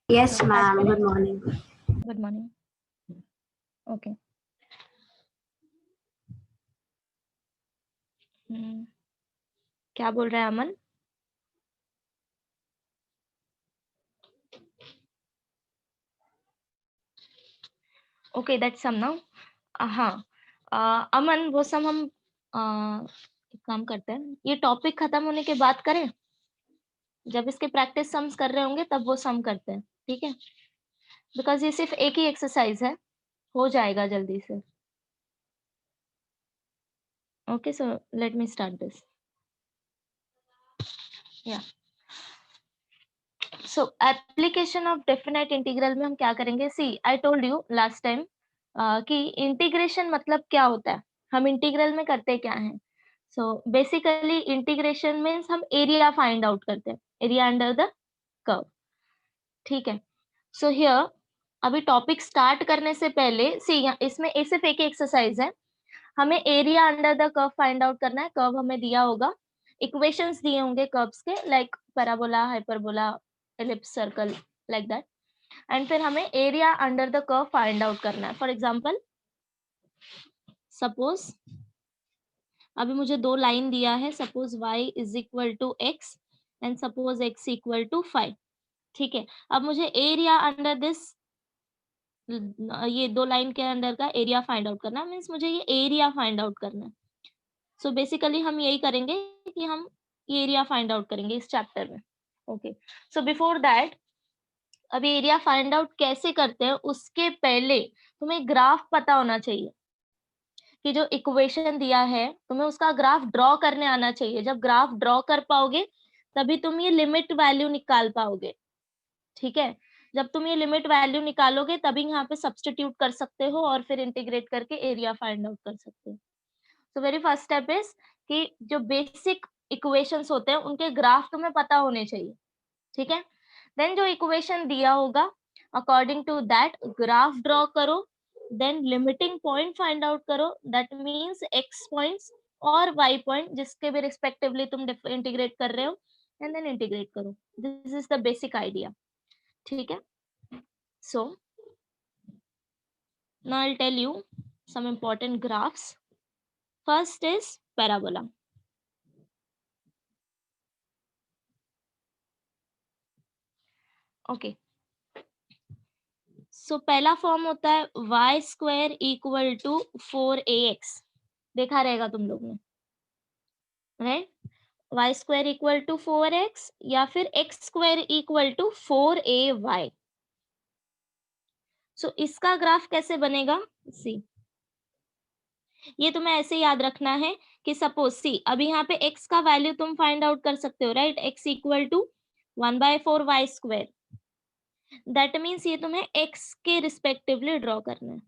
Yes, start ma'am. करें? Good morning. Good morning. Okay. क्या बोल रहा है Aman? Okay, that's some now. हाँ, अमन वो सम हम एक काम करते हैं, ये टॉपिक खत्म होने के बाद करें. जब इसके प्रैक्टिस सम्स कर रहे होंगे तब वो सम करते हैं, ठीक है? बिकॉज ये सिर्फ एक ही एक्सरसाइज है, हो जाएगा जल्दी से. Okay, so let me start this. या so application of definite integral में हम क्या करेंगे? See, I told you last time कि इंटीग्रेशन मतलब क्या होता है, हम इंटीग्रल में करते क्या हैं. सो बेसिकली इंटीग्रेशन मीन्स हम एरिया फाइंड आउट करते हैं, एरिया अंडर द कर्व. ठीक है. सो हियर अभी टॉपिक स्टार्ट करने से पहले सी, इसमें सिर्फ एक ही एक्सरसाइज है. हमें area under the curve find out करना है. कर्व हमें दिया होगा, इक्वेशंस दिए होंगे कर्व्स के, like parabola, hyperbola, ellipse, circle, like that. And फिर हमें area under the curve find out करना है. फॉर एग्जांपल, सपोज अभी मुझे दो लाइन दिया है, suppose y is equal to x and suppose x equal to 5. ठीक है. अब मुझे एरिया अंडर दिस, ये दो लाइन के अंडर का एरिया फाइंड आउट करना है, मीन्स मुझे ये एरिया फाइंड आउट करना है. सो बेसिकली हम यही करेंगे कि हम एरिया फाइंड आउट करेंगे इस चैप्टर में. ओके. सो बिफोर दैट, अभी एरिया फाइंड आउट कैसे करते हैं उसके पहले तुम्हें ग्राफ पता होना चाहिए कि जो इक्वेशन दिया है तुम्हें उसका ग्राफ ड्रॉ करने आना चाहिए. जब ग्राफ ड्रॉ कर पाओगे तभी तुम ये लिमिट वैल्यू निकाल पाओगे. ठीक है. जब तुम ये लिमिट वैल्यू निकालोगे तभी यहाँ पे सब्स्टिट्यूट कर सकते हो और फिर इंटीग्रेट करके एरिया फाइंड आउट कर सकते हो. So very first step is कि जो बेसिक इक्वेशंस होते हैं उनके ग्राफ तुम्हें पता होने चाहिए. ठीक है. देन जो इक्वेशन दिया होगा according to that graph draw करो. Then limiting point find out करो, दैट मींस एक्स पॉइंट्स और वाई पॉइंट जिसके भी रिस्पेक्टिवली तुम इंटीग्रेट कर रहे हो, एंड देन इंटीग्रेट करो. This is the basic idea. ठीक है. So now I'll tell you some important graphs. First is parabola. Okay. So पहला फॉर्म होता है y square equal to 4ax. देखा रहेगा तुम लोग ने, right? y square equal to 4x या फिर x square equal to 4ay. So इसका ग्राफ कैसे बनेगा? सी, ये तुम्हें ऐसे याद रखना है कि सपोज सी, अभी यहाँ पे x का वैल्यू तुम फाइंड आउट कर सकते हो, right? x equal to 1/4 y square. That means ये तुम्हें x के रिस्पेक्टिवली ड्रॉ करना है.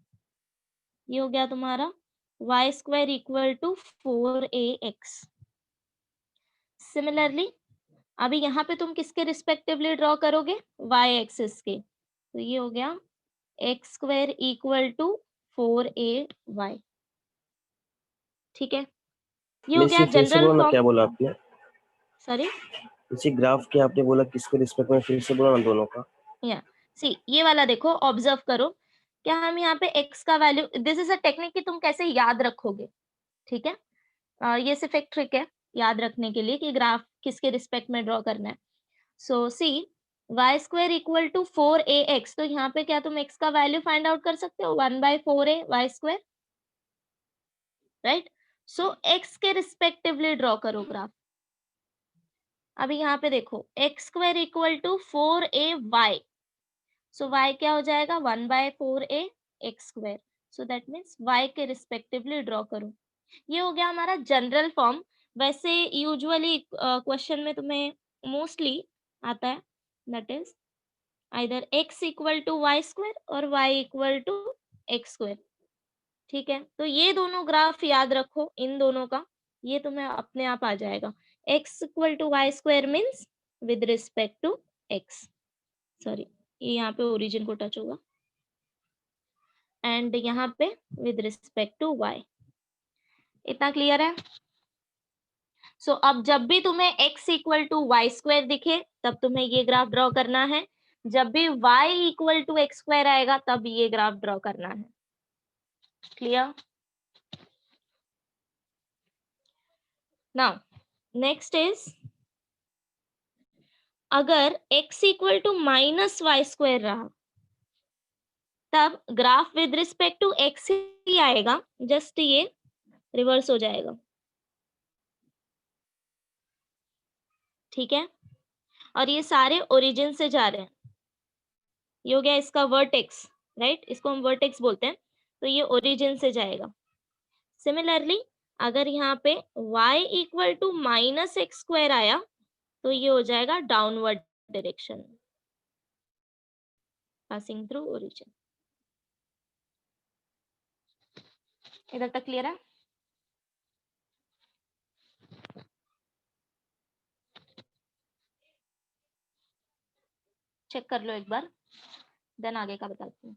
ये हो गया तुम्हारा y square equal to 4ax. Similarly अभी यहाँ पे तुम किसके रिस्पेक्टिवली ड्रॉ करोगे? y एक्सिस के. तो ये हो गया x square equal to 4ay. ठीक है. ये हो गया फिर से जनरल बोलो ना, फॉर्म. क्या बोला आपने? सॉरी, इसी ग्राफ के आपने बोला किसके रिस्पेक्ट में, फिर से बोला ना दोनों का. या सी, ये वाला देखो, ऑब्जर्व करो. क्या हम यहाँ पे x का value, this is a technique कि तुम कैसे याद रखोगे. ठीक है. ये सिर्फ एक ट्रिक है याद रखने के लिए कि ग्राफ किसके रिस्पेक्ट में ड्रॉ करना है. So see, y square equal to 4ax. तो यहाँ पे क्या तुम x का वैल्यू फाइंड आउट कर सकते हो? 1/4a y square, right? So x के रिस्पेक्टिवली ड्रॉ करो ग्राफ. अभी यहाँ पे देखो x square equal to 4ay. So y क्या हो जाएगा? 1/4a x square. So that means y के रिस्पेक्टिवली ड्रॉ करो. ये हो गया हमारा जनरल फॉर्म. वैसे यूजुअली क्वेश्चन में तुम्हें मोस्टली आता है, that is either x equal to y square और y equal to x square. ठीक है. तो ये दोनों ग्राफ याद रखो, इन दोनों का, ये तुम्हें अपने आप आ जाएगा. x equal to y square means with respect to x. Sorry, ये यहाँ पे ओरिजिन को टच होगा, एंड यहाँ पे विद रिस्पेक्ट टू y. इतना क्लियर है? सो अब जब भी तुम्हें x equal to y square दिखे तब तुम्हें ये ग्राफ ड्रॉ करना है. जब भी y equal to x square आएगा तब ये ग्राफ ड्रॉ करना है। क्लियर? नाउ नेक्स्ट इज, अगर x equal to minus y square रहा तब graph with respect to x ही आएगा, जस्ट ये रिवर्स हो जाएगा। ठीक है, और ये सारे ओरिजिन से जा रहे हैं। ये हो गया इसका वर्टेक्स, राइट, इसको हम वर्टेक्स बोलते हैं, तो ये ओरिजिन से जाएगा। सिमिलरली अगर यहाँ पे y equal to minus x square आया तो ये हो जाएगा downward direction, passing through origin. इधर तक क्लियर है? चेक कर लो एक बार, देन आगे का बताती हूँ।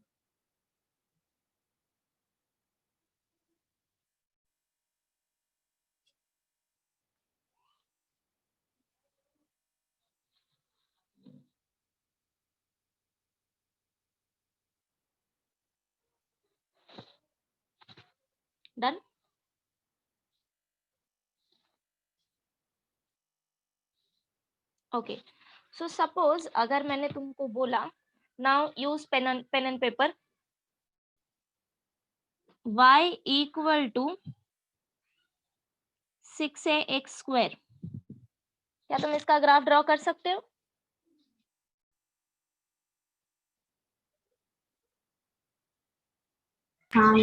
डन? ओके, सो सपोज अगर मैंने तुमको बोला now use pen and paper, y equal to 6ax square, क्या तुम इसका ग्राफ ड्रॉ कर सकते हो? हाँ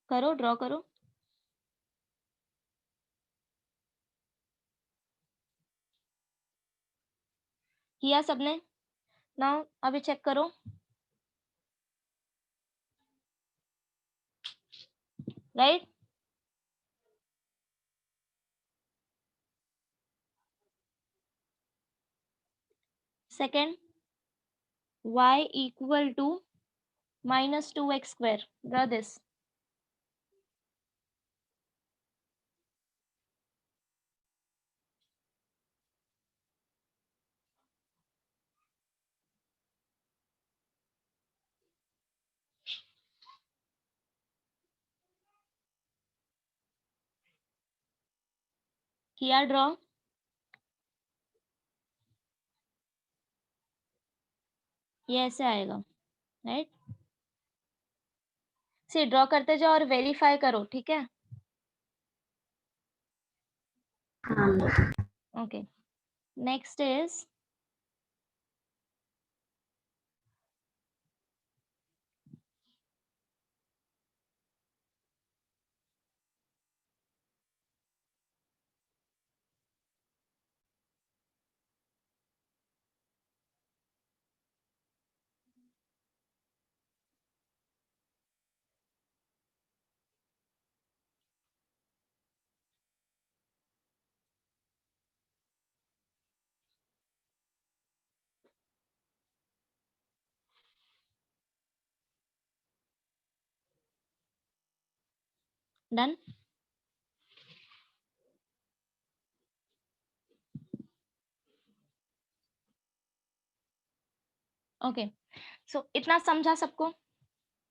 करो, ड्रॉ करो। किया सबने? नाउ अभी चेक करो, right? Second, y equal to minus 2x square, draw this. किया ड्रॉ? ये ऐसे आएगा, राइट? से ड्रॉ करते जाओ और वेरीफाई करो, ठीक है? हाँ okay, next is done? Okay, so इतना समझा सबको?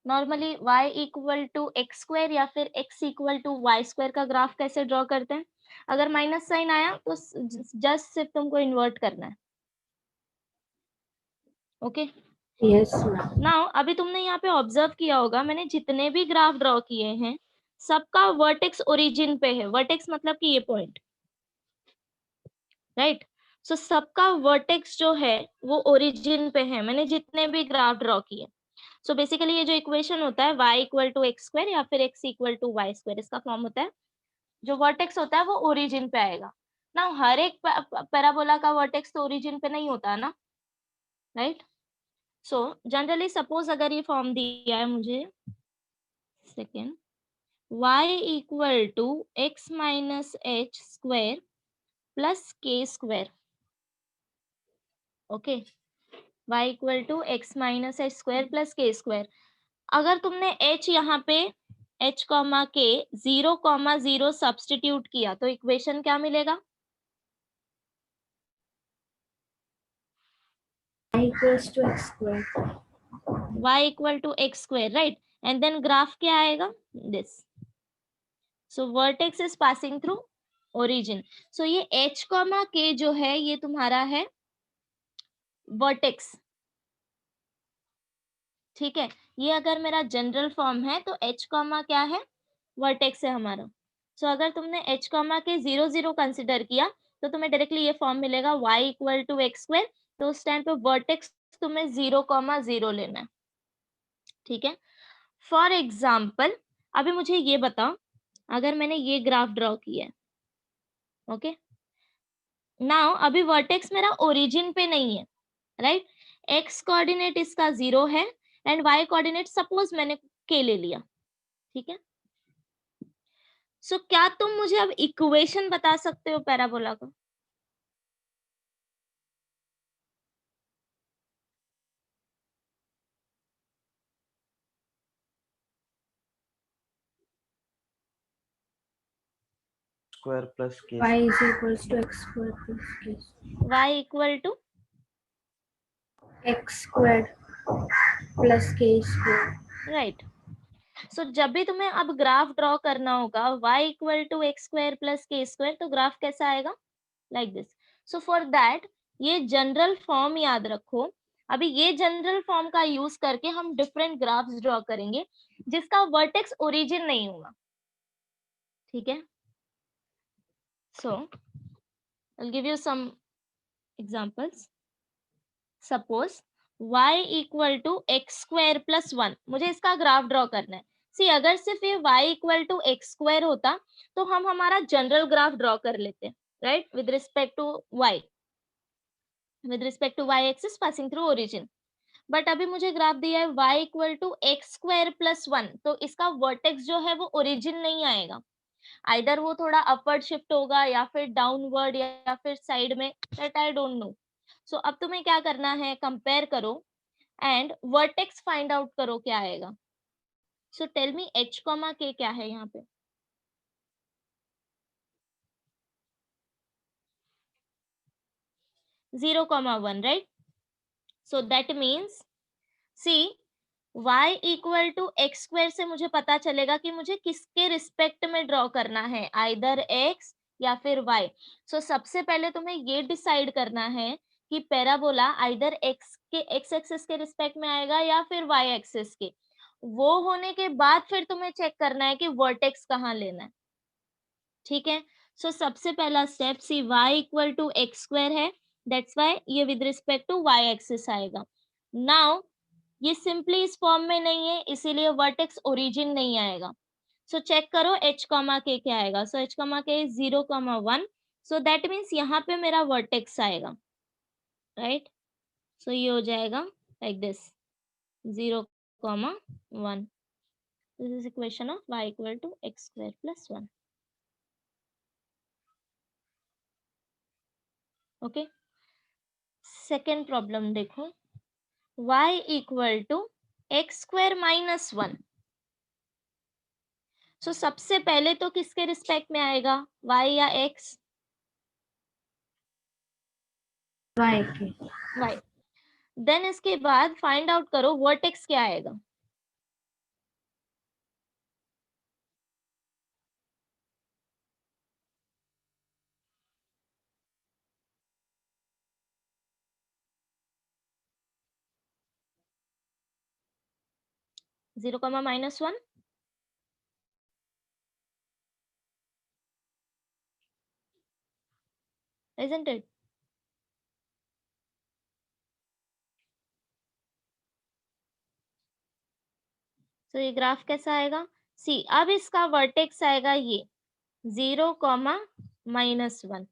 Normally y equal to x square या फिर x equal to y square का ग्राफ कैसे ड्रॉ करते हैं? अगर माइनस साइन आया तो जस्ट सिर्फ तुमको इन्वर्ट करना है। Okay, yes ma'am. नाउ अभी तुमने यहाँ पे ऑब्जर्व किया होगा, मैंने जितने भी ग्राफ ड्रॉ किए हैं सबका वर्टेक्स ओरिजिन पे है। वर्टेक्स मतलब कि ये पॉइंट, राइट? सो सबका वर्टेक्स जो है वो ओरिजिन पे है, मैंने जितने भी ग्राफ ड्रॉ किए। सो बेसिकली ये जो इक्वेशन होता है y equal to x square या फिर x equal to y square, इसका फॉर्म होता है जो वर्टेक्स होता है वो ओरिजिन पे आएगा ना। हर एक पैराबोला का वर्टेक्स तो ओरिजिन पे नहीं होता ना, राइट? सो जनरली सपोज अगर ये फॉर्म दिया है मुझे, second, y equal to x minus h square plus k square, okay, y equal to x minus h square plus k square. अगर तुमने h यहाँ पे h कॉमा के 0,0 सब्स्टिट्यूट किया तो इक्वेशन क्या मिलेगा? equals to x square. y equal to x square, right? And then graph क्या आएगा? This. So vertex is passing through origin. So ये h, k जो है ये तुम्हारा है vertex. ठीक है, ये अगर मेरा जनरल फॉर्म है तो h, क्या है? वर्टेक्स है हमारा. सो अगर तुमने h, के 0 0 कंसिडर किया तो तुम्हें डायरेक्टली ये फॉर्म मिलेगा y equal to x square. तो उस टाइम पे वर्टेक्स तुम्हें 0, 0 लेना है. ठीक है, फॉर एग्जाम्पल अभी मुझे ये बताओ, अगर मैंने ये ग्राफ ड्रॉ किया है, ओके, नाउ अभी वर्टेक्स मेरा ओरिजिन पे नहीं है, राइट? एक्स कोऑर्डिनेट इसका 0 है एंड y कोऑर्डिनेट सपोज मैंने k ले लिया. ठीक है, सो क्या तुम मुझे अब इक्वेशन बता सकते हो पैराबोला का? स्क्वायर प्लस के Y is equals to x square plus k square. y equal to X squared plus k square. Right. So जब भी तुम्हें अब ग्राफ ड्रॉ करना होगा y equal to x square plus k square, तो graph कैसा आएगा? Like this. So for that ये जनरल फॉर्म याद रखो. अभी ये जनरल फॉर्म का यूज करके हम डिफरेंट ग्राफ्स ड्रॉ करेंगे जिसका वर्टेक्स ओरिजिन नहीं होगा. ठीक है, so I'll give you some examples. Suppose y equal to x square plus 1, मुझे इसका ग्राफ ड्रॉ करना है. सी अगर सिर्फ ये y equal to x square होता तो हम हमारा जनरल ग्राफ ड्रॉ कर लेते, right? With respect to y axis passing through origin. But अभी मुझे ग्राफ दिया है y equal to x square plus 1, तो इसका वर्टेक्स जो है वो ओरिजिन नहीं आएगा. आइदर वो थोड़ा अपवर्ड शिफ्ट होगा या फिर डाउनवर्ड या फिर साइड में, दैट आई डोंट नो. सो अब तुम्हें क्या करना है, कंपेयर करो एंड वर्टेक्स फाइंड आउट करो क्या आएगा. So tell me h, k क्या है यहाँ पे? Zero comma one, right? So that means see y equal to x square से मुझे पता चलेगा कि मुझे किसके रिस्पेक्ट में ड्रॉ करना है, आइदर x या फिर y. सो सबसे पहले तुम्हें ये डिसाइड करना है कि पैराबोला आइदर x के x एक्सिस के रिस्पेक्ट में आएगा या फिर y एक्सिस के. वो होने के बाद फिर तुम्हें चेक करना है कि वर्टेक्स कहाँ लेना है. ठीक है, सो सबसे पहला step see y equal to x square है, दैट्स वाई ये with respect to y axis आएगा. नाउ ये सिंपली इस फॉर्म में नहीं है इसीलिए वर्टेक्स ओरिजिन नहीं आएगा. सो चेक करो h, k क्या आएगा. So h, k is 0, 1. So that means यहाँ पे मेरा वर्टेक्स आएगा, राइट? सो ये हो जाएगा like this 0, 1. This is equation of y equal to x square plus 1. Okay, second problem देखो, y equal to x square minus 1. So सबसे पहले तो किसके रिस्पेक्ट में आएगा, y या x? Y के. y. देन इसके बाद फाइंड आउट करो वर्टेक्स क्या आएगा. Zero comma minus 1. Isn't it? तो ये ग्राफ कैसा आएगा? सी अब इसका वर्टेक्स आएगा ये 0, माइनस 1.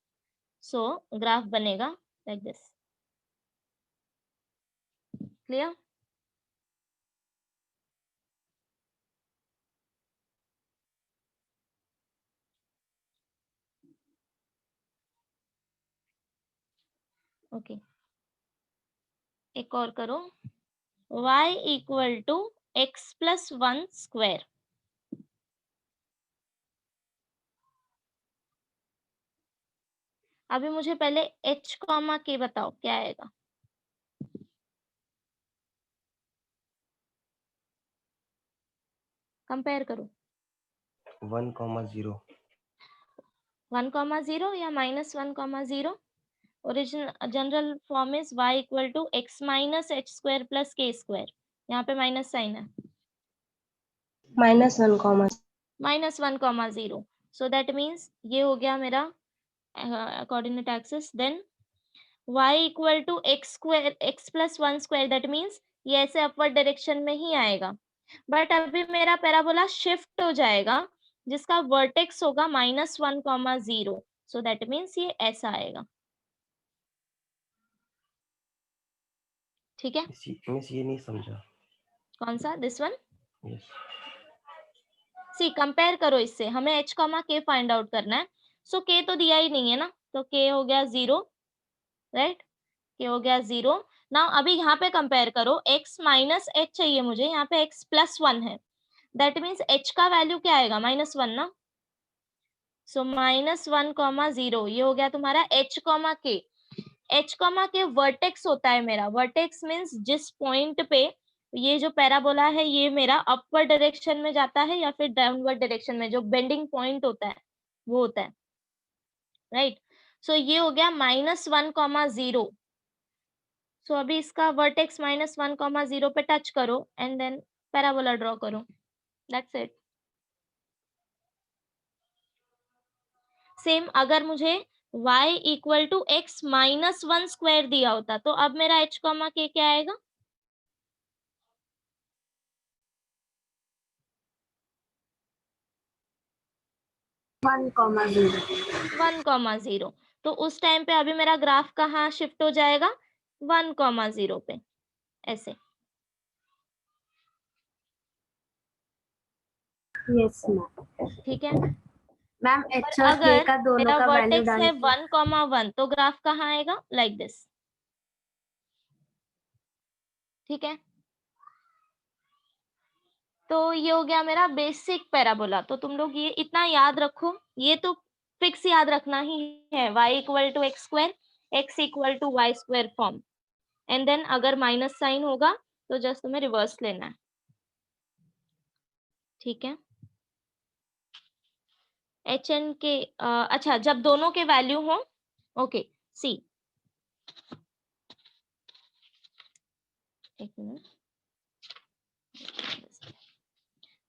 सो ग्राफ बनेगा लाइक दिस. क्लियर? ओके, एक और करो, y equal to x plus 1 square. अभी मुझे पहले h, k बताओ क्या आएगा. कंपेयर करो 1,0 1,0 या -1,0. Original general form is y equal to x minus h square plus k square. यहाँ पे माइनस साइन है. -1,0. सो दैट मीन्स ये हो गया मेरा coordinate axis. Then y equal to x square x plus 1 square. That means ये ऐसे upward direction में ही आएगा. बट अभी मेरा पैराबोला शिफ्ट हो जाएगा जिसका वर्टेक्स होगा -1,0. सो दैट मीन्स ये ऐसा आएगा. ठीक है. मिस ये नहीं समझा. कौन सा? This one. Yes. See compare करो इससे. हमें h k फाइंड आउट करना है. सो k तो दिया ही नहीं है ना, तो k हो गया 0. राइट, k हो गया 0. नाउ अभी यहाँ पे कंपेयर करो. x माइनस h चाहिए मुझे, यहाँ पे x प्लस 1 है. दैट मीन्स h का वैल्यू क्या आएगा? -1 ना. सो -1,0. ये हो गया तुम्हारा h k. h के वर्टेक्स होता है मेरा. वर्टेक्स मीन्स जिस पॉइंट पे ये जो पैराबोला है ये मेरा अपवर्ड डायरेक्शन में जाता है या फिर डाउनवर्ड डायरेक्शन में, जो बेंडिंग पॉइंट होता है वो होता है. राइट. सो ये हो गया -1,0. सो अभी इसका वर्टेक्स -1,0 पे टच करो एंड देन पैराबोला ड्रॉ करो. That's it. सेम अगर मुझे y equal to x minus 1 square दिया होता तो अब मेरा h k क्या आएगा? One comma zero. तो उस टाइम पे अभी मेरा ग्राफ कहाँ शिफ्ट हो जाएगा? 1,0 पे. ऐसे. Yes ma'am. ठीक है. मैम पर h और k अगर का दोनों मेरा का वैल्यू वर्टेक्स है डाल के 1,1 तो ग्राफ कहाँ आएगा? Like this. ठीक है. तो ये हो गया मेरा बेसिक पैराबोला. तो तुम लोग ये इतना याद रखो. ये तो फिक्स याद रखना ही है. y equal to x square, x equal to y square form. And then अगर माइनस साइन होगा तो जस्ट तुम्हें रिवर्स लेना है. ठीक है. एच एन के अच्छा, जब दोनों के वैल्यू हो. ओके. सी एक minute.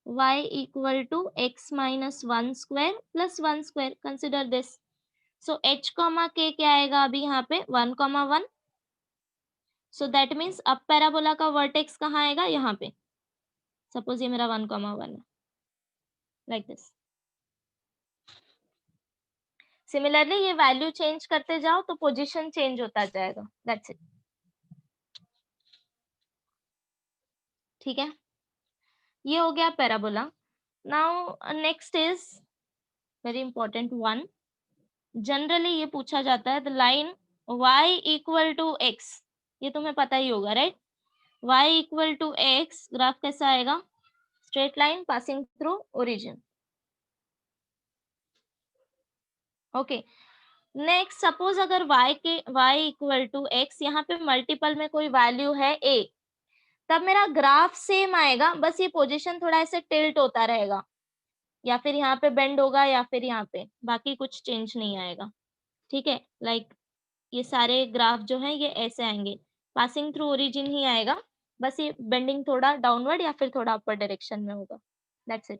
y equal to x minus 1 square plus 1 square. Consider this. So h comma k क्या आएगा अभी यहाँ पे? 1,1. So that means अब पैराबोला का वर्टेक्स कहाँ आएगा? यहाँ पे. सपोज ये मेरा 1,1 है. Like this. सिमिलरली ये वैल्यू चेंज करते जाओ तो पोजीशन चेंज होता जाएगा. That's it. ठीक है. ये हो गया parabola. Now next is very important one. Generally ये पूछा जाता है the line y equal to x. ये तुम्हें पता ही होगा. Right. y equal to x graph कैसा आएगा? Straight line passing through origin. Okay. Next suppose अगर y इक्वल टू x यहाँ पे मल्टीपल में कोई वैल्यू है a, तब मेरा ग्राफ सेम आएगा. बस ये पोजीशन थोड़ा ऐसे टिल्ट होता रहेगा, या फिर यहाँ पे बेंड होगा या फिर यहाँ पे. बाकी कुछ चेंज नहीं आएगा. ठीक है. लाइक ये सारे ग्राफ जो हैं ये ऐसे आएंगे. पासिंग थ्रू ओरिजिन ही आएगा. बस ये बेंडिंग थोड़ा डाउनवर्ड या फिर थोड़ा अपर डायरेक्शन में होगा. That's it.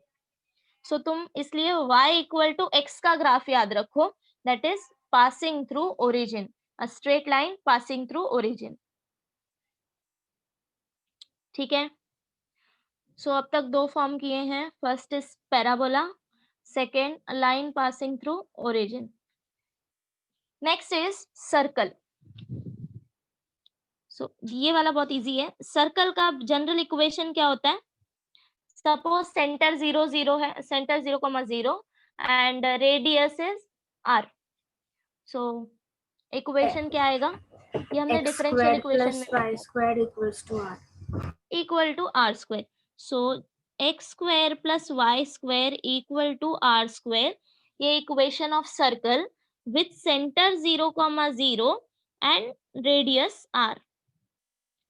सो तुम इसलिए y इक्वल टू x का ग्राफ याद रखो. That is passing through origin. A straight line passing through origin. ठीक है. सो अब तक दो फॉर्म किए हैं. First is parabola, second line passing through origin. Next is circle. So ये वाला बहुत इजी है. सर्कल का जनरल इक्वेशन क्या होता है? सपोज सेंटर 0 0 है, centre 0,0 and radius is r. So equation क्या आएगा? ये हमने डिफरेंशियल इक्वेशन में y square equals to r. Equal to r square. So x square plus y square equal to r square. ये equation of circle with centre 0,0 and radius r.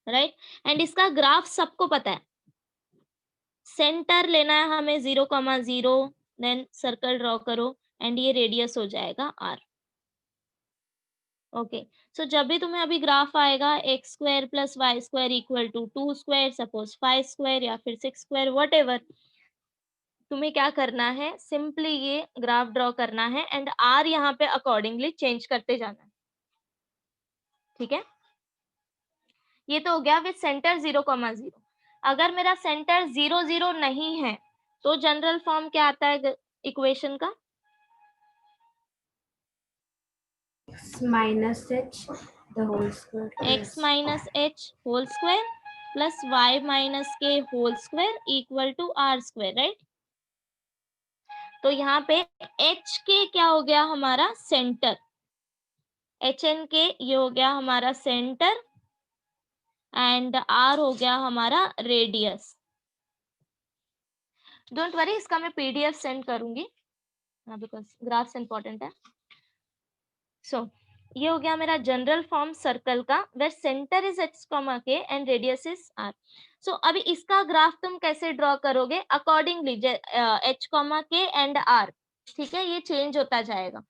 Right. And इसका graph सबको पता है. Centre लेना है हमें 0,0, then circle draw करो and ये रेडियस हो जाएगा r। ओके, सो जब भी तुम्हें अभी ग्राफ आएगा x square plus y square equal to 2 square, suppose 5 square या फिर 6 स्क्वायर, वट एवर, तुम्हें क्या करना है, सिंपली ये ग्राफ ड्रॉ करना है एंड आर यहाँ पे अकॉर्डिंगली चेंज करते जाना है। ठीक है, ये तो हो गया विद सेंटर 0,0। अगर मेरा सेंटर 0, 0 नहीं है तो जनरल फॉर्म क्या आता है इक्वेशन का? x minus h the whole square x minus h whole square plus y minus k whole square equal to r square, right. तो यहाँ पे h के क्या हो गया हमारा सेंटर, एच एन के ये हो गया हमारा सेंटर एंड r हो गया हमारा रेडियस। डोंट वरी, इसका मैं पीडीएफ सेंड करूंगी बिकॉज ग्राफ्स इंपॉर्टेंट है। सो ये हो गया मेरा जनरल फॉर्म सर्कल का, वेयर सेंटर इज h, के एंड रेडियस इज r। सो अभी इसका ग्राफ तुम कैसे ड्रॉ करोगे? अकॉर्डिंगली h, के एंड r, ठीक है, ये चेंज होता जाएगा।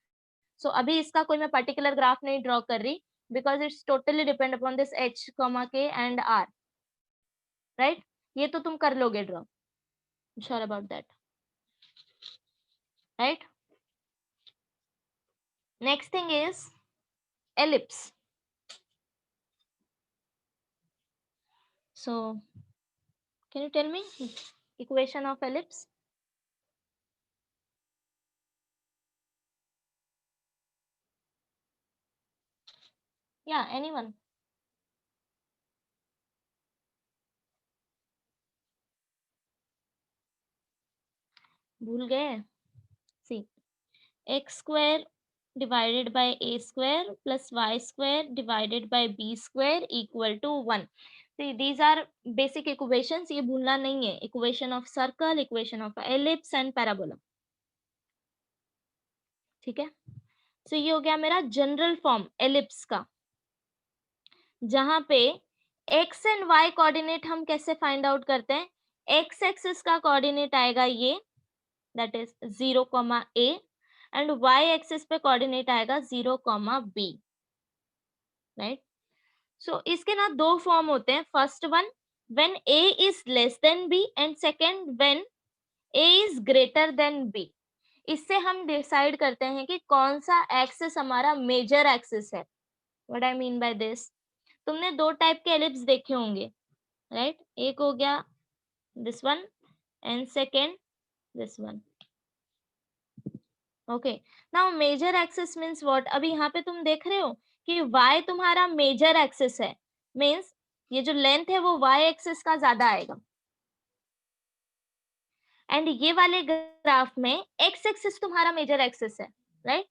सो अभी इसका कोई मैं पर्टिकुलर ग्राफ नहीं ड्रॉ कर रही because it's totally depend upon this h, के एंड r, राइट। ये तो तुम कर लोगे draw, sure about that, right. Next thing is ellipse. So can you tell me equation of ellipse? Yeah, anyone? भूल गए? See, x square divided by a square plus y square divided by b square equal to 1. See, these are basic equations, ये भूलना नहीं है। equation of circle, equation of ellipse and parabola, ठीक है। so ये हो गया मेरा जनरल फॉर्म ellipse का, जहां पे x एंड y कोऑर्डिनेट हम कैसे फाइंड आउट करते हैं? x एक्सिस का कोऑर्डिनेट आएगा ये, that is 0, a and y axis पे कोऑर्डिनेट आएगा 0, b, राइट। सो इसके ना दो फॉर्म होते हैं, first one when a is less than b and second when a is greater than b। इससे हम डिसाइड करते हैं कि कौन सा एक्सिस हमारा मेजर एक्सिस है। What I mean by this, तुमने दो टाइप के एलिप्स देखे होंगे, राइट। एक हो गया this one and second this one. Okay, now major axis means what? अभी यहाँ पे तुम देख रहे हो कि y तुम्हारा मेजर एक्सिस है, मीन्स ये जो लेंथ है वो y एक्सिस का ज्यादा आएगा, एंड ये वाले ग्राफ में x एक्सिस तुम्हारा मेजर एक्सिस है, राइट।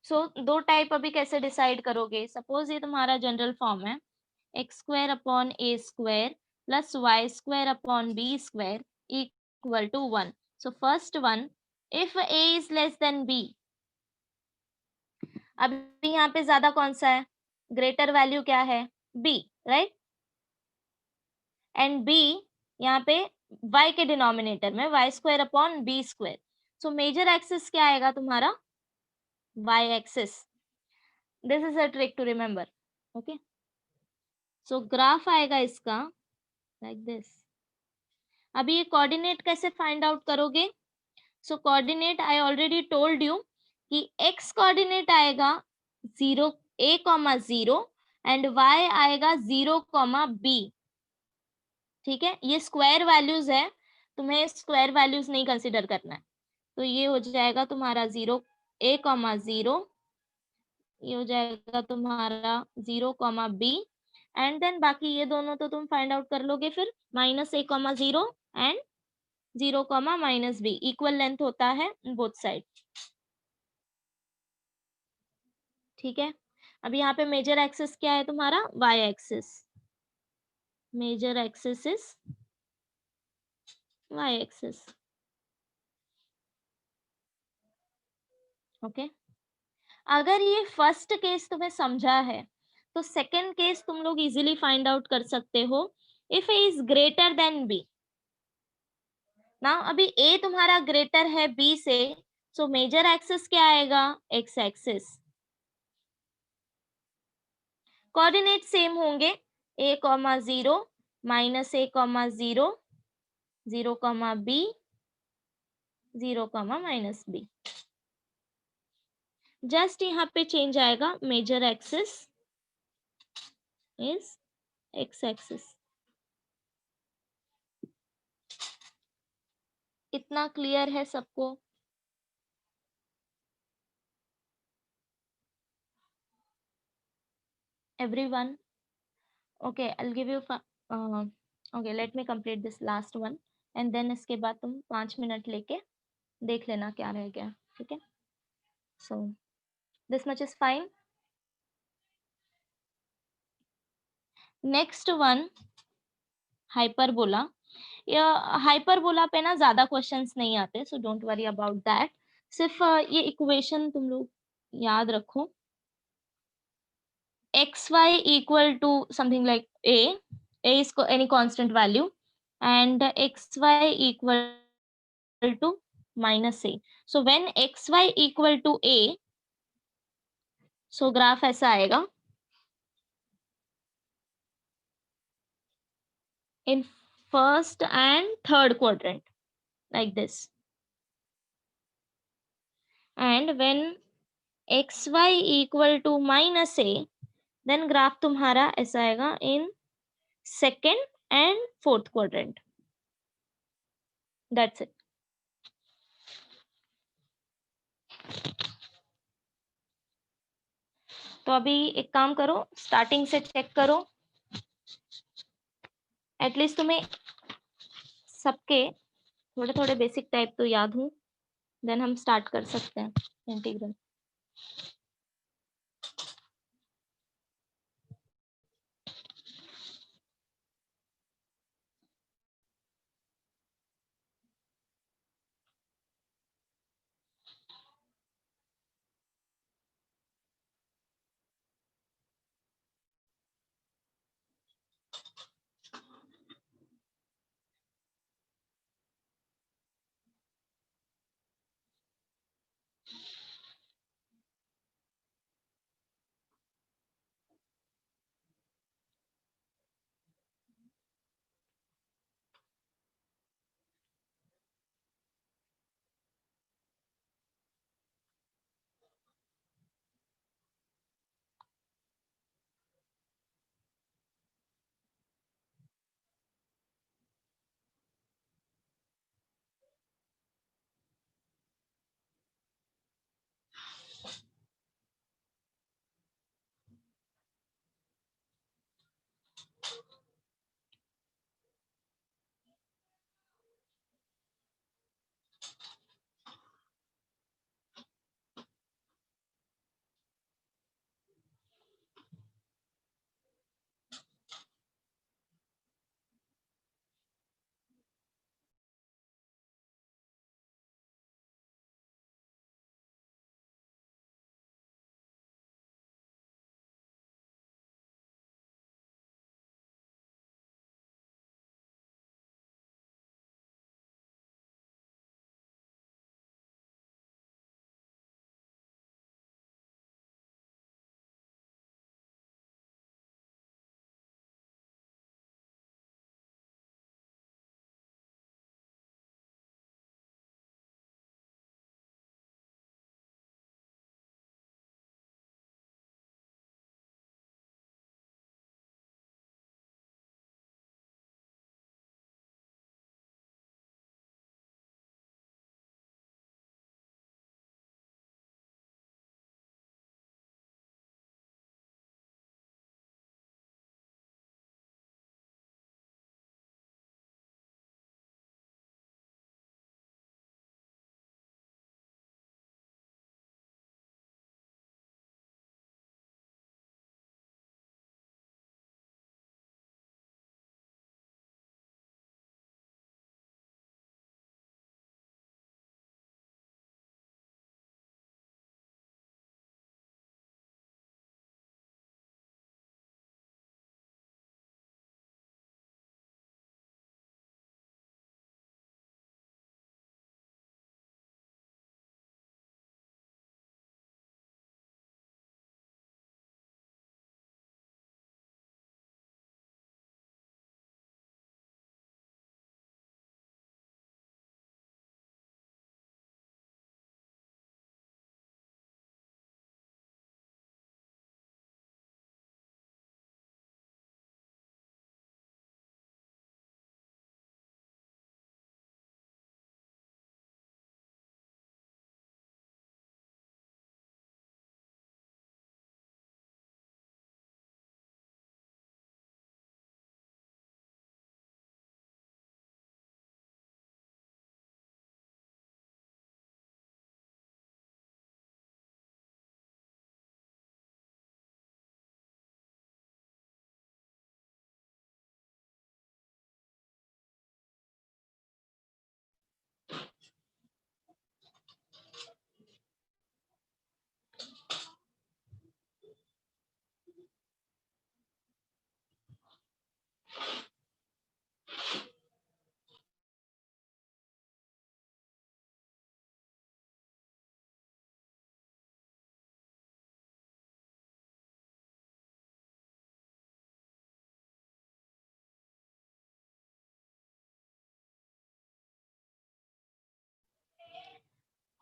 सो दो टाइप अभी कैसे डिसाइड करोगे? सपोज ये तुम्हारा जनरल फॉर्म है, x square upon a square plus y square upon b square equal to 1। So first one, if a is less than b, अभी यहाँ पे ज्यादा कौन सा है? ग्रेटर वैल्यू क्या है? b, right. एंड b यहाँ पे y के डिनोमिनेटर में y square upon b square. So major axis क्या आएगा तुम्हारा? y axis. This is a trick to remember, okay. So graph आएगा इसका लाइक दिस। अभी ये कोऑर्डिनेट कैसे फाइंड आउट करोगे? So coordinate I already told you कि x कोऑर्डिनेट आएगा 0, a, 0 एंड y आएगा 0, b, ठीक है। ये स्क्वायर वैल्यूज है, तुम्हें स्क्वायर वैल्यूज नहीं कंसीडर करना है। तो ये हो जाएगा तुम्हारा 0, a, 0, ये हो जाएगा तुम्हारा 0, b एंड देन बाकी ये दोनों तो तुम फाइंड आउट कर लोगे फिर, minus a, 0 and 0, minus b, equal length होता है बोथ साइड, ठीक है। अभी यहाँ पे मेजर एक्सिस क्या है तुम्हारा? y axis, major axis is y axis, okay. अगर ये फर्स्ट केस तुम्हें समझा है तो सेकंड केस तुम लोग इजीली फाइंड आउट कर सकते हो। If a is greater than b, ना अभी ए तुम्हारा ग्रेटर है बी से, सो मेजर एक्सिस क्या आएगा, एक्स एक्सिस। कोऑर्डिनेट सेम होंगे, a comma 0 minus a comma 0 0 comma b 0 comma minus b। Just यहाँ पे चेंज आएगा, major axis is x axis. इतना क्लियर है सबको? Everyone? Okay, I'll give you okay, let me complete this last one and then इसके बाद तुम 5 minute लेके देख लेना क्या रह गया, ठीक है? So this much is fine. Next one, hyperbola. या हाइपरबोला पे ना ज्यादा क्वेश्चंस नहीं आते, so don't worry about that. सिर्फ ये इक्वेशन तुम लोग याद रखो, xy equal to something like a is any constant value and xy equal to minus a. So when xy equal to a, so graph ऐसा आएगा in first and third quadrant like this, and when xy equal to minus a, then graph तुम्हारा ऐसा आएगा in second and fourth quadrant. That's it. तो अभी एक काम करो, स्टार्टिंग से चेक करो, एटलीस्ट तुम्हें सबके थोड़े थोड़े बेसिक टाइप तो याद हो, देन हम स्टार्ट कर सकते हैं इंटीग्रल।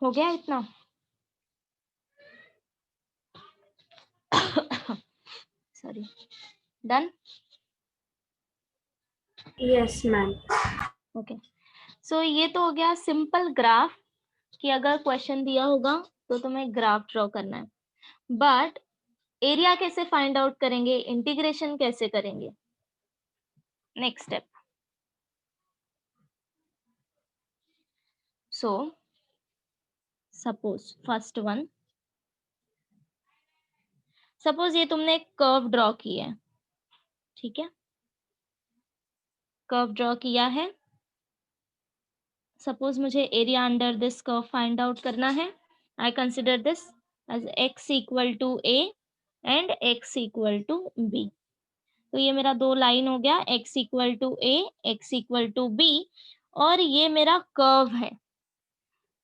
हो गया इतना? Sorry, done? Yes, ma'am. Okay, so ये तो हो गया सिंपल ग्राफ कि अगर क्वेश्चन दिया होगा तो तुम्हें ग्राफ ड्रॉ करना है। बट एरिया कैसे फाइंड आउट करेंगे, इंटीग्रेशन कैसे करेंगे? Next step. So suppose first one, suppose ये तुमने एक कर्व ड्रॉ की है, ठीक है, कर्व ड्रॉ किया है। सपोज मुझे area under this curve find out करना है। I consider this as x equal to a and x equal to b। तो ये मेरा दो लाइन हो गया, x equal to a, x equal to b, और ये मेरा कर्व है।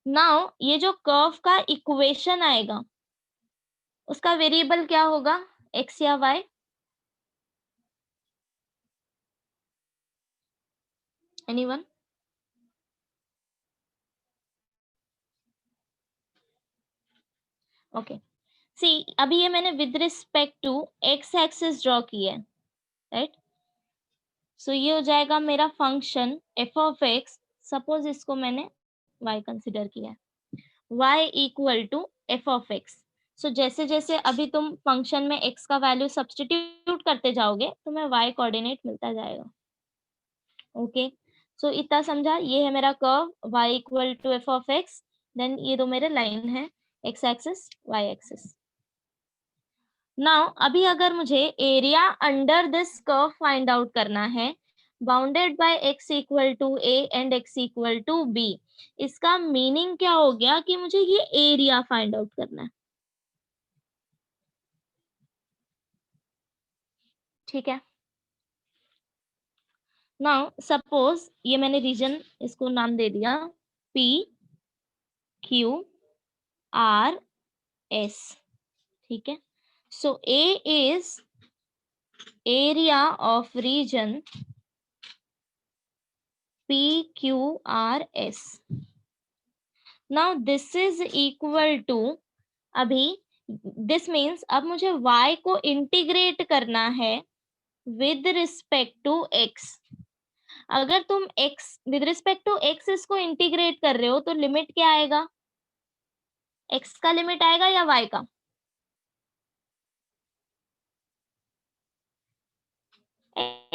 नाउ ये जो कर्व का इक्वेशन आएगा उसका वेरिएबल क्या होगा, x या y? एनीवन? ओके, सी अभी ये मैंने with respect to x axis draw की है, राइट? सो ये हो जाएगा मेरा फंक्शन f ऑफ x। सपोज इसको मैंने y कंसिडर किया है, y equal to f of x। So जैसे जैसे अभी तुम फंक्शन में x का वैल्यू सब्स्टिट्यूट करते जाओगे तुम्हें y कोऑर्डिनेट मिलता जाएगा। ओके, सो इतना समझा? ये है मेरा curve y equal to f of x, then ये दो मेरे लाइन है, x axis y axis. Now अभी अगर मुझे area under this curve find out करना है, bounded by x equal to a and x equal to b, इसका मीनिंग क्या हो गया कि मुझे ये एरिया फाइंड आउट करना है, ठीक है। नाउ सपोज ये मैंने रीजन इसको नाम दे दिया p q r s, ठीक है। So a is area of region p q r s। Now this is equal to, अभी दिस मीन्स अब मुझे y को इंटीग्रेट करना है विद रिस्पेक्ट टू x। अगर तुम x with respect to x इसको इंटीग्रेट कर रहे हो तो लिमिट क्या आएगा, x का लिमिट आएगा या y का?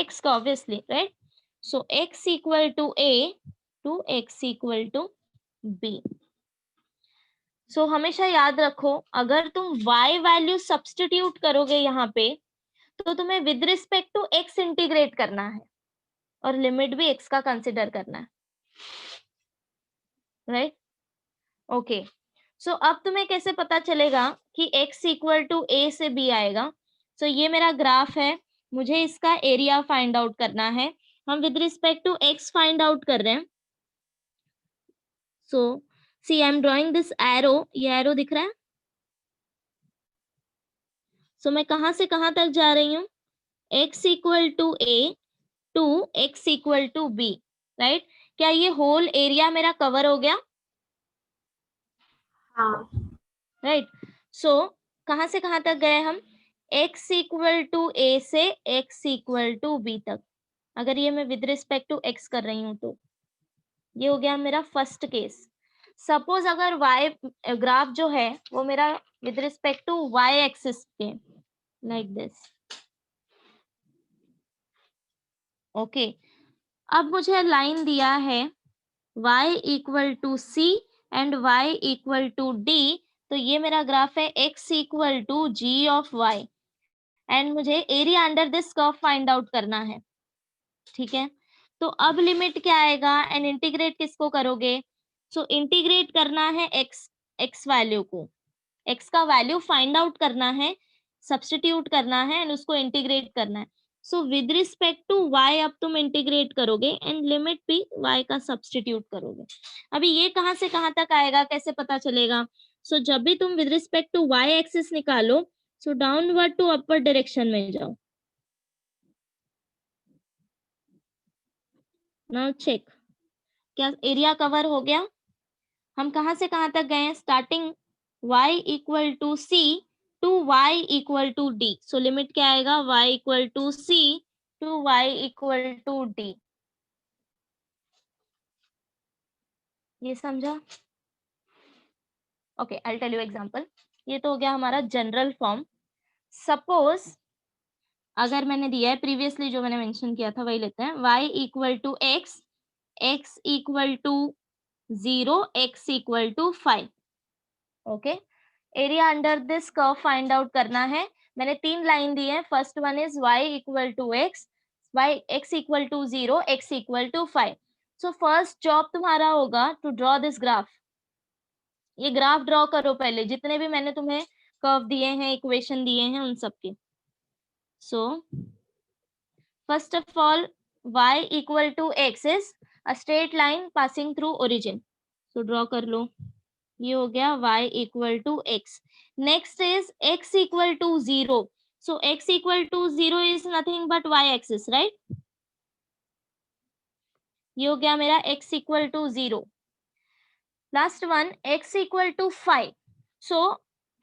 x का obviously, right? So x equal to a to x equal to b। So हमेशा याद रखो अगर तुम y वैल्यू सब्स्टिट्यूट करोगे यहाँ पे तो तुम्हें with respect to x integrate करना है और लिमिट भी x का कंसिडर करना है, राइट? ओके, सो अब तुम्हें कैसे पता चलेगा कि x इक्वल टू a से b आएगा? सो ये मेरा ग्राफ है, मुझे इसका एरिया फाइंड आउट करना है। हम with respect to x find out कर रहे हैं। So see I am drawing this arrow, ये एरो दिख रहा है? सो मैं कहां से कहां तक जा रही हूँ, x equal to a to x equal to b, right? क्या ये होल एरिया मेरा कवर हो गया? हाँ। राइट, सो कहां से कहां तक गए हम, x इक्वल टू a से x इक्वल टू b तक। अगर ये मैं विद रिस्पेक्ट टू x कर रही हूं तो ये हो गया मेरा फर्स्ट केस। सपोज अगर y ग्राफ जो है वो मेरा with respect to y axis पे लाइक दिस, ओके। अब मुझे लाइन दिया है y equal to c and y equal to d, तो ये मेरा ग्राफ है x equal to g of y and मुझे area under this curve find out करना है, ठीक है। तो अब लिमिट क्या आएगा एंड इंटीग्रेट किसको करोगे? सो इंटीग्रेट करना है x वैल्यू को, x का वैल्यू फाइंड आउट करना है, सब्स्टिट्यूट करना है एंड उसको इंटीग्रेट करना है। So with respect to y अब तुम इंटीग्रेट करोगे एंड लिमिट भी y का सब्स्टिट्यूट करोगे। अभी ये कहां से कहां तक आएगा कैसे पता चलेगा? सो जब भी तुम with respect to y axis निकालो, so downward to upper direction में जाओ। नाउ चेक, क्या एरिया कवर हो गया? हम कहाँ से कहाँ तक गए हैं? Starting y equal to c to y equal to d. So limit क्या आएगा? y equal to c to y equal to d. ये समझा? Okay, I tell you example. ये तो हो गया हमारा जनरल फॉर्म. सपोज अगर मैंने दिया है प्रीवियसली जो मैंने मेंशन किया था वही लेते हैं. y equal to x, x equal to 0, x equal to 5. Okay, area under this curve find out करना है. मैंने 3 लाइन दी है. First one is y equal to x, x equal to 0, x equal to 5. So first job तुम्हारा होगा to draw this graph. ये graph draw करो पहले, जितने भी मैंने तुम्हें कर्व दिए हैं, इक्वेशन दिए हैं, उन सब के. So first of all y equal to x is a straight line passing through origin. So draw कर लो. ये हो गया y equal to x. Next is x equal to 0. So x equal to 0 is nothing but y axis, right? ये हो गया मेरा x equal to 0. Last one x equal to 5. सो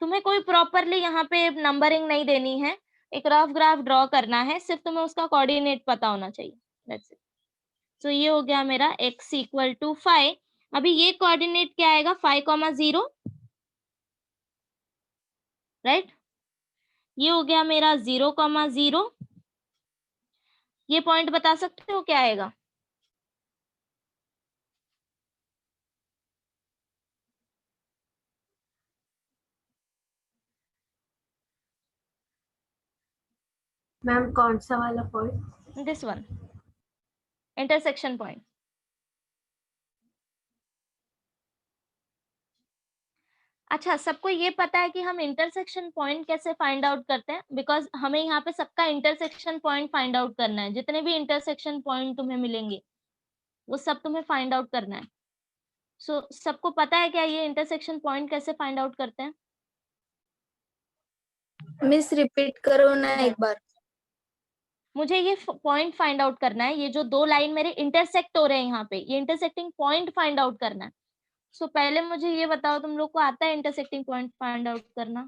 तुम्हें कोई प्रॉपरली यहाँ पे नंबरिंग नहीं देनी है. एक रफ ग्राफ ड्रॉ करना है, सिर्फ तुम्हें उसका कोऑर्डिनेट पता होना चाहिए. That's it. सो ये हो गया मेरा x इक्वल टू 5. अभी ये कोऑर्डिनेट क्या आएगा? 5,0, राइट? ये हो गया मेरा 0,0. ये पॉइंट बता सकते हो क्या आएगा? मैम कौन सा वाला point? This one, intersection point. अच्छा, सबको ये पता है कि हम इंटरसेक्शन पॉइंट कैसे फाइंड आउट करते हैं? बिकॉज हमें यहाँ पे सबका इंटरसेक्शन पॉइंट फाइंड आउट करना है. जितने भी इंटरसेक्शन पॉइंट तुम्हें मिलेंगे वो सब तुम्हें फाइंड आउट करना है. सो सबको पता है क्या ये इंटरसेक्शन पॉइंट कैसे फाइंड आउट करते हैं? मिस रिपीट करो ना एक बार. मुझे ये पॉइंट फाइंड आउट करना है. ये जो 2 लाइन मेरे इंटरसेक्ट हो रहे हैं यहाँ पे, ये इंटरसेक्टिंग पॉइंट फाइंड आउट करना है. सो पहले मुझे ये बताओ, तुम लोग को आता है इंटरसेक्टिंग पॉइंट फाइंड आउट करना?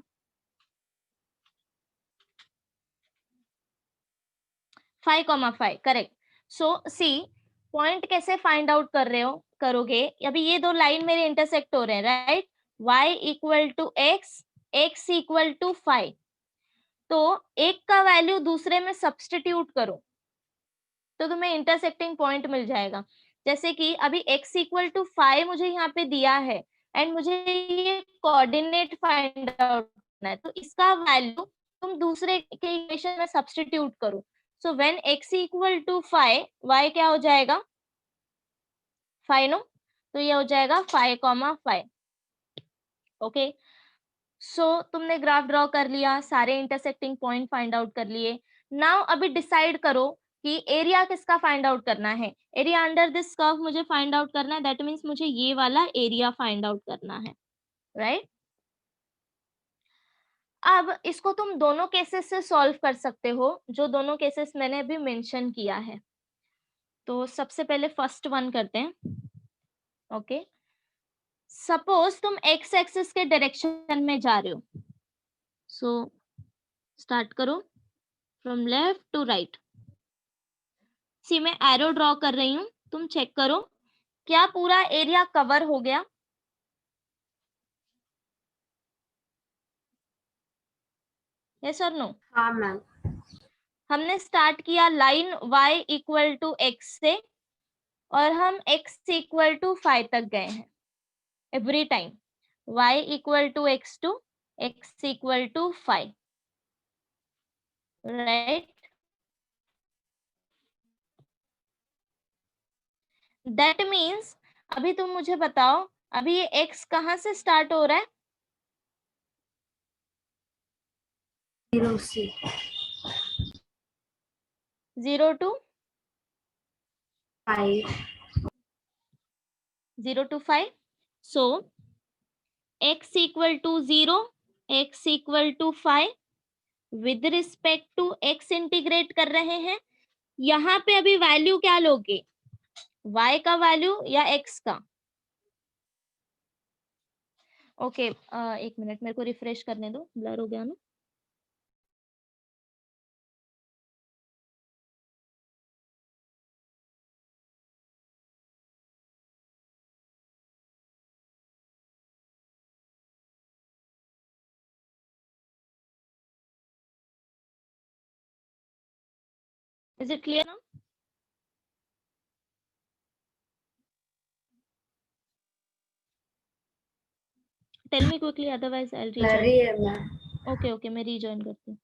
5,5, करेक्ट. सो सी, पॉइंट कैसे फाइंड आउट कर रहे हो करोगे? अभी ये 2 लाइन मेरे इंटरसेक्ट हो रहे हैं, right? y equal to x, x equal to 5. तो एक का वैल्यू दूसरे में सब्स्टिट्यूट करो तो तुम्हें इंटरसेक्टिंग पॉइंट मिल जाएगा. जैसे कि अभी x इक्वल टू 5 मुझे यहाँ पे दिया है एंड मुझे ये कोऑर्डिनेट फाइंड आउट करना है, तो इसका वैल्यू तुम दूसरे के इक्वेशन में सब्स्टिट्यूट करो. So when x equal to 5, y क्या हो जाएगा? 5, नो? तो ये हो जाएगा 5,5. ओके, सो तुमने ग्राफ ड्रॉ कर लिया, सारे इंटरसेक्टिंग पॉइंट फाइंड आउट कर लिए. नाउ अभी डिसाइड करो कि एरिया किसका फाइंड आउट करना है. एरिया अंडर दिस कर्व मुझे फाइंड आउट करना है. दैट मीन्स मुझे ये वाला एरिया फाइंड आउट करना है, राइट? अब इसको तुम दोनों केसेस से सॉल्व कर सकते हो, जो दोनों केसेस मैंने अभी मेंशन किया है. तो सबसे पहले फर्स्ट वन करते हैं. ओके, सपोज तुम एक्स एक्सिस के डायरेक्शन में जा रहे हो. सो स्टार्ट करो फ्रॉम लेफ्ट टू राइट. सी, मैं एरो ड्रॉ कर रही हूँ, तुम चेक करो क्या पूरा एरिया कवर हो गया? यस और नो? हाँ मैम. हमने स्टार्ट किया line y equal to x से और हम x इक्वल टू 5 तक गए हैं. Every time y equal to x to x equal to 5, right? That means अभी तुम मुझे बताओ, अभी ये x कहाँ से स्टार्ट हो रहा है? 0 से 0 to 5. 0 to 5. So x equal to 0, x equal to 5. With respect to x integrate कर रहे हैं. यहाँ पे अभी वैल्यू क्या लोगे? y का वैल्यू या x का? ओके एक मिनट मेरे को रिफ्रेश करने दो, ब्लर हो गया ना। Is it clear now? Tell me quickly, otherwise I'll rejoin. blurry है मैम. Okay, okay, मैं rejoin करती हूँ.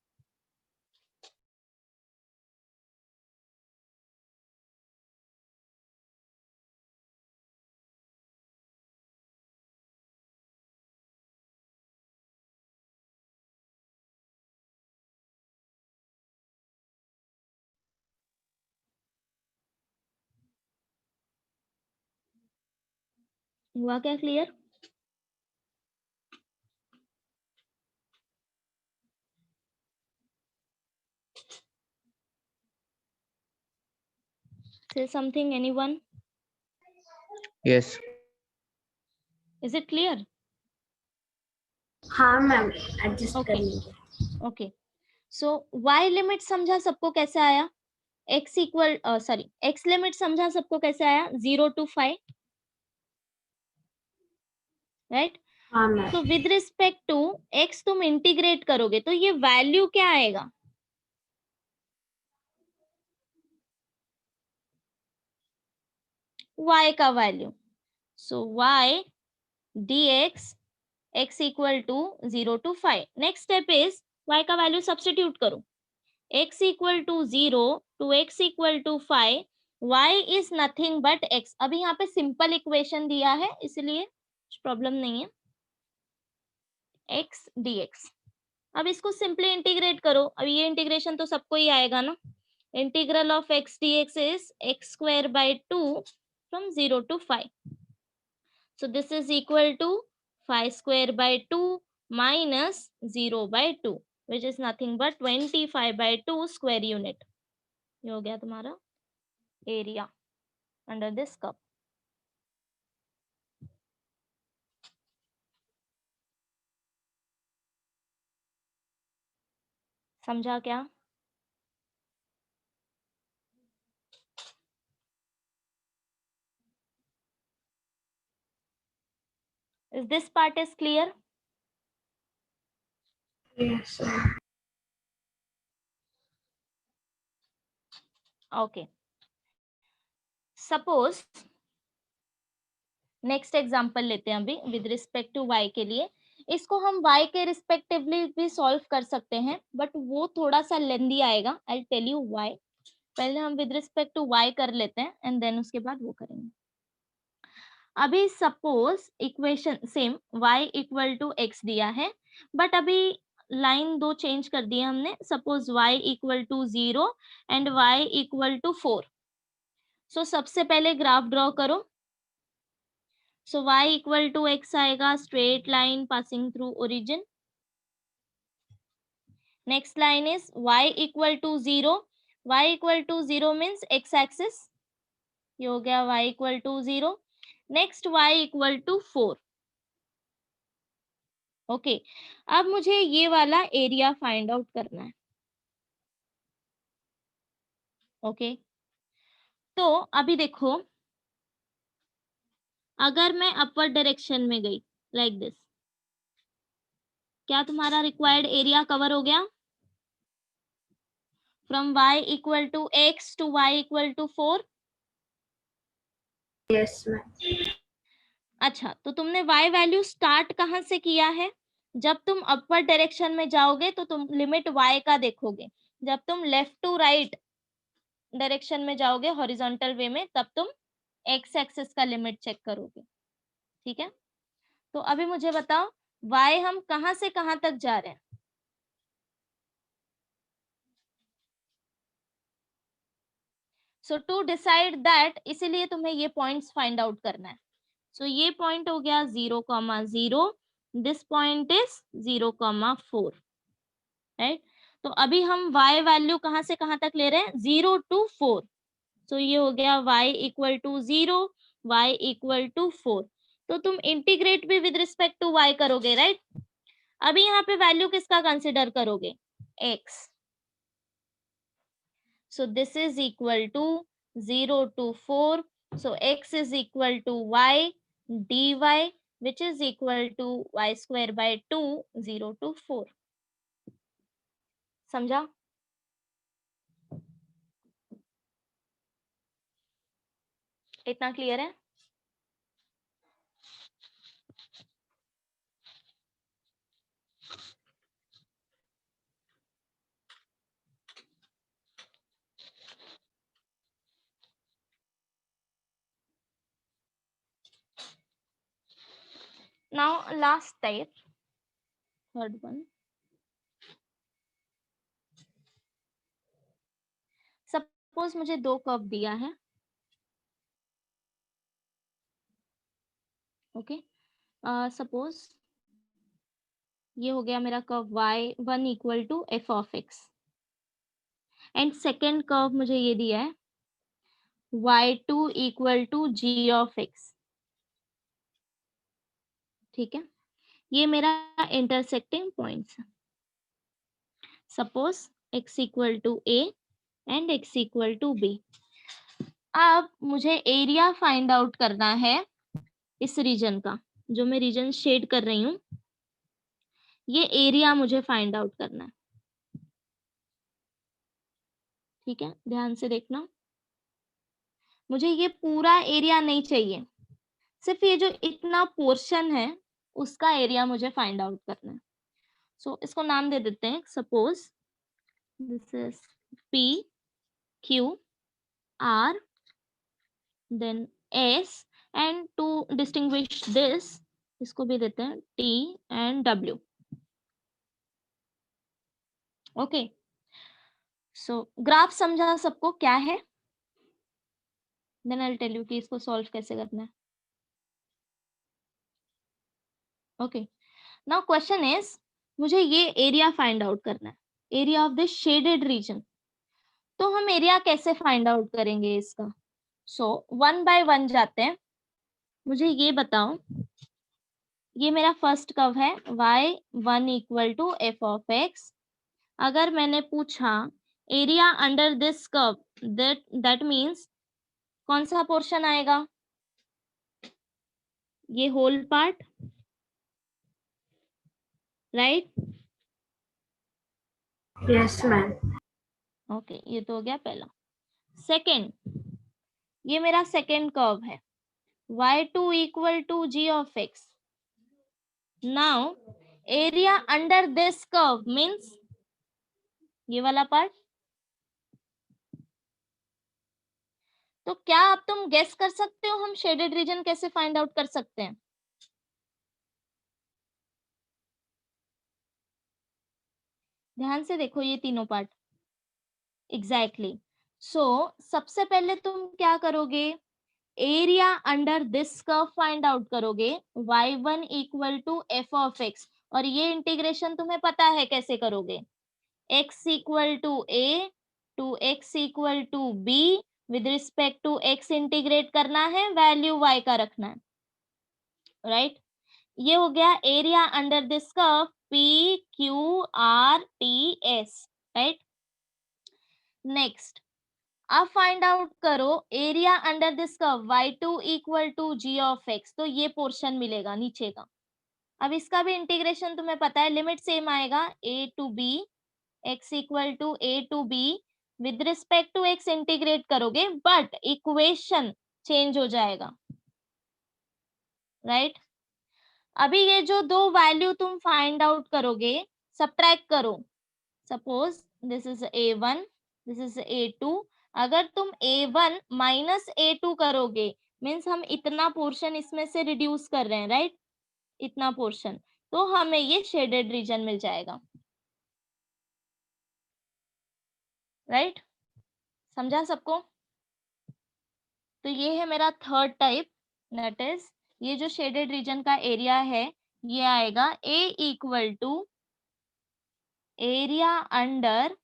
हुआ क्या clear? Say something, anyone? Yes. Is it clear? हाँ मैम, एडजस्ट Okay. कर लीजिए. Okay. So y लिमिट समझा सबको कैसे आया? x equal sorry x limit समझा सबको कैसे आया? 0 to 5, राइट? हाँ मैम. तो विद रिस्पेक्ट टू x तुम इंटीग्रेट करोगे तो ये वैल्यू क्या आएगा? y का value. So y dx x equal to 0 to 5. Next step is y का वैल्यू सब्स्टिट्यूट करो. x equal to 0 to x equal to 5, y is nothing but x. अभी यहाँ पे सिंपल इक्वेशन दिया है इसलिए प्रॉब्लम नहीं है. x dx. अब इसको सिंपली इंटीग्रेट करो. अब ये इंटीग्रेशन तो सबको ही आएगा ना. Integral of x dx is x square by 2 from 0 to 5. So this is equal to 5 square by 2 minus 0 by 2, which is nothing but 25 by 2 square unit. ये हो गया तुम्हारा area under this cup. समझा क्या? Is this part is clear? Yes ma'am. Okay. Suppose next example लेते हैं अभी with respect to y के लिए. इसको हम y के रिस्पेक्टिवली भी सॉल्व कर सकते हैं बट वो थोड़ा सा लेंदी आएगा. I tell you why. पहले हम विद रिस्पेक्ट टू y कर लेते हैं एंड देन उसके बाद वो करेंगे. अभी suppose equation same y equal to x दिया है बट अभी लाइन दो चेंज कर दिया हमने. Suppose y equal to 0 and y equal to 4. So सबसे पहले ग्राफ ड्रॉ करो. So y equal to x आएगा, straight line passing through origin. Next line is y equal to 0. y equal to 0 means x axis. ये हो गया y equal to 0. Next y equal to 4. Okay. अब मुझे ये वाला area find out करना है. ओके. तो अभी देखो अगर मैं अपवर्ड डायरेक्शन में गई लाइक दिस, क्या तुम्हारा रिक्वायर्ड एरिया कवर हो गया? From y equal to x to y equal to 4. Yes ma'am. अच्छा, तो तुमने y वैल्यू स्टार्ट कहाँ से किया है? जब तुम अपवर्ड डायरेक्शन में जाओगे तो तुम लिमिट y का देखोगे. जब तुम लेफ्ट टू राइट डायरेक्शन में जाओगे हॉरिजॉन्टल वे में तब तुम x एक्सिस का लिमिट चेक करोगे. ठीक है. तो अभी मुझे बताओ y हम कहाँ से कहाँ तक जा रहे हैं? सो टू डिसाइड दैट इसीलिए तुम्हें ये पॉइंट्स फाइंड आउट करना है. सो ये पॉइंट हो गया 0,0. This point is 0,4. राइट. तो अभी हम y वैल्यू कहाँ से कहाँ तक ले रहे हैं? 0 to 4. सो ये हो गया y equal to 0, y equal to 4. तो तुम इंटीग्रेट भी विद रिस्पेक्ट टू y करोगे, राइट? अभी यहाँ पे वैल्यू किसका कंसिडर करोगे? x. So this is equal to 0 to 4. So x is equal to y dy, which is equal to y square by 2, 0 to 4. समझा? इतना क्लियर है? Now last type, third one. Suppose मुझे दो curve दिया है, okay? Suppose ये हो गया मेरा curve y1 equal to f of x, and second curve मुझे ये दिया है y2 equal to g of x, ठीक है? ये मेरा इंटरसेक्टिंग पॉइंट्स है. Suppose x equal to a and x equal to b. अब मुझे एरिया फाइंड आउट करना है इस रीजन का, जो मैं रीजन शेड कर रही हूँ, ये एरिया मुझे फाइंड आउट करना है. ठीक है, ध्यान से देखना. मुझे ये पूरा एरिया नहीं चाहिए, सिर्फ ये जो इतना पोर्शन है उसका एरिया मुझे फाइंड आउट करना है. सो इसको नाम दे देते हैं. Suppose this is P Q R then S, and to distinguish this इसको भी देते हैं T and W. Okay, so graph समझा सबको क्या है? Then I will tell you कि इसको सॉल्व कैसे करना है. ओके, नाउ क्वेश्चन इज, मुझे ये एरिया फाइंड आउट करना है, area of this shaded region. तो हम एरिया कैसे फाइंड आउट करेंगे इसका? सो वन बाय वन जाते हैं. मुझे ये बताओ, ये मेरा फर्स्ट कर्व है y1 equal to f of x. अगर मैंने पूछा area under this curve, that means कौन सा पोर्शन आएगा? ये whole part, right? Yes, ma'am. Okay, ये तो हो गया पहला. सेकेंड, ये मेरा सेकेंड कर्व है y2 equal to g of x. Now area under this curve means ये वाला पार्ट. तो क्या अब तुम गेस कर सकते हो हम शेडेड रीजन कैसे फाइंड आउट कर सकते हैं? ध्यान से देखो ये तीनों पार्ट. एग्जैक्टली. सो सबसे पहले तुम क्या करोगे? Area under this curve find out करोगे, y1 equal to f of x. और ये इंटीग्रेशन तुम्हें पता है कैसे करोगे? x equal to a to x equal to b, with respect to x integrate करना है, वैल्यू y का रखना है, राइट? ये हो गया area under this curve P Q R T S, right? Next, अब फाइंड आउट करो area under this curve y2 equal to g of x. तो ये पोर्शन मिलेगा नीचे का. अब इसका भी इंटीग्रेशन तुम्हें पता है, लिमिट सेम आएगा a to b, x equal to a to b, with respect to x integrate करोगे, बट इक्वेशन चेंज हो जाएगा, राइट? अभी ये जो दो वैल्यू तुम फाइंड आउट करोगे, सब्ट्रैक्ट करो. Suppose this is a1, this is a2. अगर तुम a1 माइनस a2 करोगे, मीन्स हम इतना पोर्शन इसमें से रिड्यूस कर रहे हैं, राइट? इतना पोर्शन, तो हमें ये शेडेड रीजन मिल जाएगा, राइट? समझा सबको? तो ये है मेरा थर्ड टाइप, दैट इज ये जो शेडेड रीजन का एरिया है, ये आएगा a equal to area under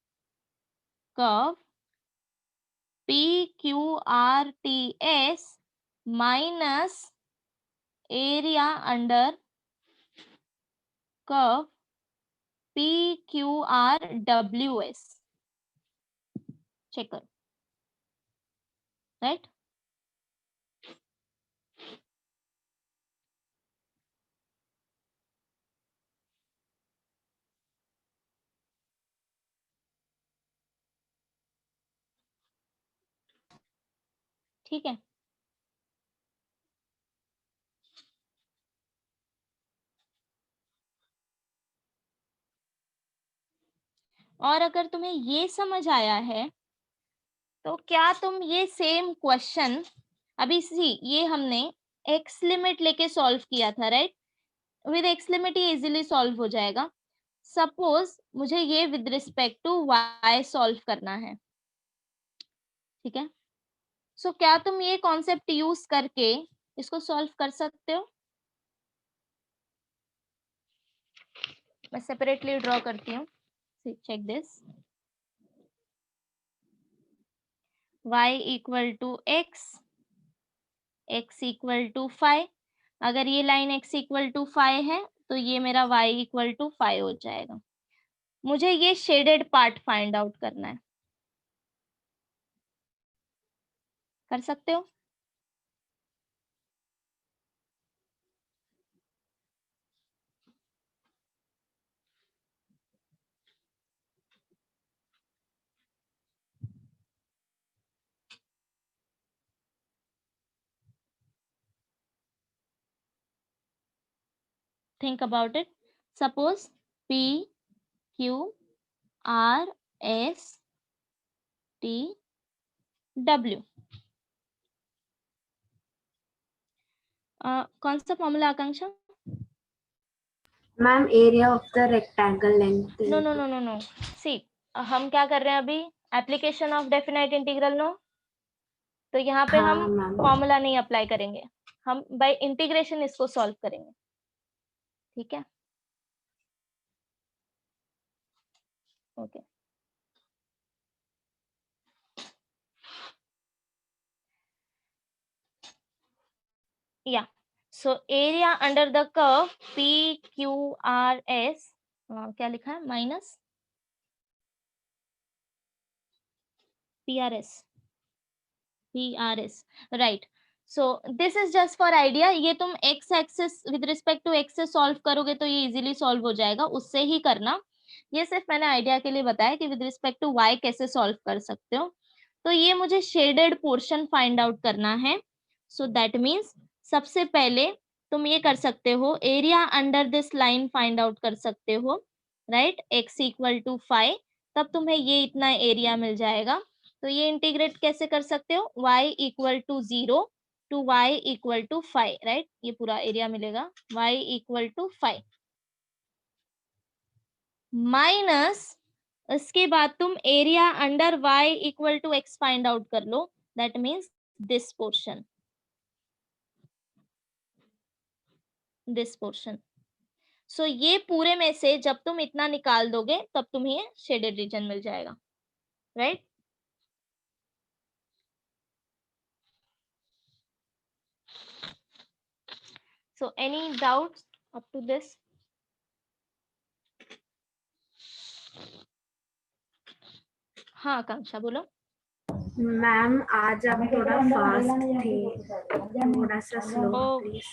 curve P Q R T S minus area under curve PQRWS, check करो, राइट। ठीक है, और अगर तुम्हें ये समझ आया है तो क्या तुम ये सेम क्वेश्चन अभी ये हमने एक्स लिमिट लेके सॉल्व किया था, राइट। विद एक्स लिमिट ये इजीली सॉल्व हो जाएगा। सपोज मुझे ये with respect to y solve करना है, ठीक है। सो क्या तुम ये कॉन्सेप्ट यूज करके इसको सॉल्व कर सकते हो? मैं सेपरेटली ड्रॉ करती हूँ, check this. y equal to x, x equal to 5। अगर ये लाइन x इक्वल टू 5 है तो ये मेरा y इक्वल टू 5 हो जाएगा। मुझे ये शेडेड पार्ट फाइंड आउट करना है, कर सकते हो? Think about it. Suppose P, Q, R, S, T, W. कौन सा formula Akanksha? Ma'am area of the rectangle length. No no no no no, see हम क्या कर रहे हैं अभी, application of definite integral. No, तो यहाँ पे हाँ हम मैम। फॉर्मूला नहीं अप्लाई करेंगे, हम बाय इंटीग्रेशन इसको सॉल्व करेंगे, ठीक है। ओके, या so area under the curve PQRS, क्या लिखा है, minus PRS, right. So this is just for idea. ये तुम x axis with respect to x से सॉल्व करोगे तो ये इजीली सॉल्व हो जाएगा, उससे ही करना। ये सिर्फ मैंने आइडिया के लिए बताया कि विद रिस्पेक्ट टू वाई कैसे सॉल्व कर सकते हो। तो ये मुझे शेडेड पोर्शन फाइंड आउट करना है। सो दैट मीन्स सबसे पहले तुम ये कर सकते हो, area under this line find out कर सकते हो, राइट। एक्स इक्वल टू 5, तब तुम्हें ये इतना एरिया मिल जाएगा। तो ये इंटीग्रेट कैसे कर सकते हो, y equal to 0 to y equal to 5, right. ये पूरा एरिया मिलेगा y इक्वल टू 5 माइनस, इसके बाद तुम area under y equal to x find out कर लो, that means this portion, this portion. So ये पूरे में से जब तुम इतना निकाल दोगे तब तुम्हें शेडेड रीजन मिल जाएगा, right. So any doubts up to this? हाँ आकांक्षा बोलो। मैम आज आप थोड़ा फास्ट थे, थोड़ा सा स्लो ओ, प्लीज।